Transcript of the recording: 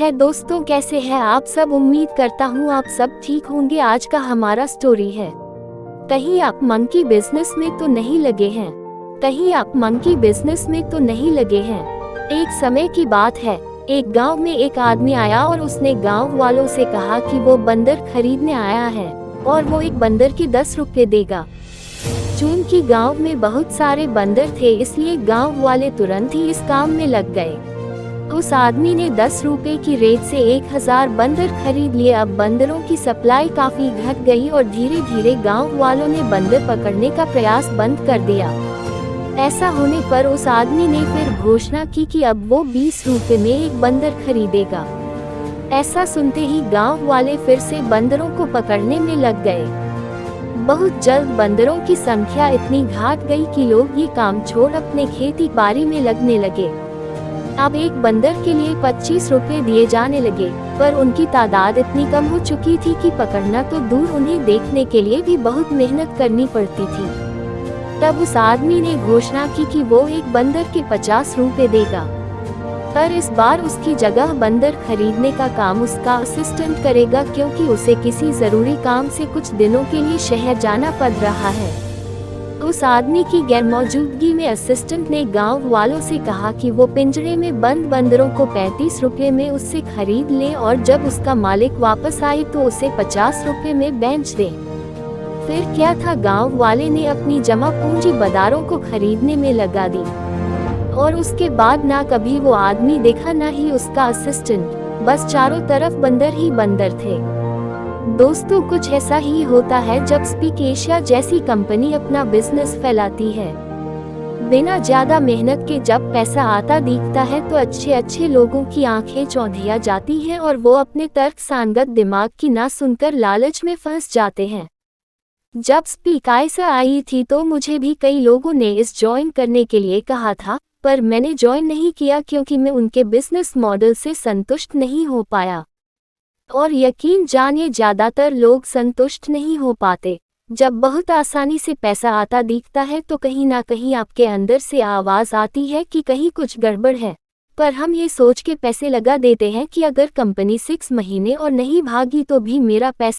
है दोस्तों, कैसे हैं आप सब। उम्मीद करता हूँ आप सब ठीक होंगे। आज का हमारा स्टोरी है, कहीं आप मंकी बिजनेस में तो नहीं लगे हैं। कहीं आप मंकी बिजनेस में तो नहीं लगे हैं। एक समय की बात है, एक गांव में एक आदमी आया और उसने गांव वालों से कहा कि वो बंदर खरीदने आया है और वो एक बंदर के 10 रुपए देगा। चूंकि गांव में बहुत सारे बंदर थे, इसलिए गांव वाले तुरंत ही इस काम में लग गए। उस आदमी ने 10 रुपए की रेट से 1000 बंदर खरीद लिए। अब बंदरों की सप्लाई काफी घट गई और धीरे धीरे गांव वालों ने बंदर पकड़ने का प्रयास बंद कर दिया। ऐसा होने पर उस आदमी ने फिर घोषणा की कि अब वो 20 रुपए में एक बंदर खरीदेगा। ऐसा सुनते ही गांव वाले फिर से बंदरों को पकड़ने में लग गए। बहुत जल्द बंदरों की संख्या इतनी घट गई कि लोग ये काम छोड़ अपने खेती बाड़ी में लगने लगे। अब एक बंदर के लिए 25 रुपए दिए जाने लगे, पर उनकी तादाद इतनी कम हो चुकी थी कि पकड़ना तो दूर, उन्हें देखने के लिए भी बहुत मेहनत करनी पड़ती थी। तब उस आदमी ने घोषणा की कि वो एक बंदर के 50 रुपए देगा, पर इस बार उसकी जगह बंदर खरीदने का काम उसका असिस्टेंट करेगा, क्योंकि उसे किसी जरूरी काम से कुछ दिनों के लिए शहर जाना पड़ रहा है। उस आदमी की गैरमौजूदगी में असिस्टेंट ने गांव वालों से कहा कि वो पिंजरे में बंद बंदरों को 35 रुपए में उससे खरीद ले और जब उसका मालिक वापस आए तो उसे 50 रुपए में बेच दे। फिर क्या था, गांव वाले ने अपनी जमा पूंजी बंदरों को खरीदने में लगा दी और उसके बाद ना कभी वो आदमी देखा, ना ही उसका असिस्टेंट। बस चारों तरफ बंदर ही बंदर थे। दोस्तों, कुछ ऐसा ही होता है जब स्पीक एशिया जैसी कंपनी अपना बिजनेस फैलाती है। बिना ज्यादा मेहनत के जब पैसा आता दिखता है तो अच्छे लोगों की आंखें चौंधिया जाती हैं और वो अपने तर्क सांगत दिमाग की ना सुनकर लालच में फंस जाते हैं। जब स्पीक एशिया आई थी तो मुझे भी कई लोगों ने इस ज्वाइन करने के लिए कहा था, पर मैंने ज्वाइन नहीं किया क्योंकि मैं उनके बिजनेस मॉडल से संतुष्ट नहीं हो पाया। और यकीन जानिए, ज्यादातर लोग संतुष्ट नहीं हो पाते। जब बहुत आसानी से पैसा आता दिखता है तो कहीं ना कहीं आपके अंदर से आवाज आती है कि कहीं कुछ गड़बड़ है, पर हम ये सोच के पैसे लगा देते हैं कि अगर कंपनी 6 महीने और नहीं भागी तो भी मेरा पैसा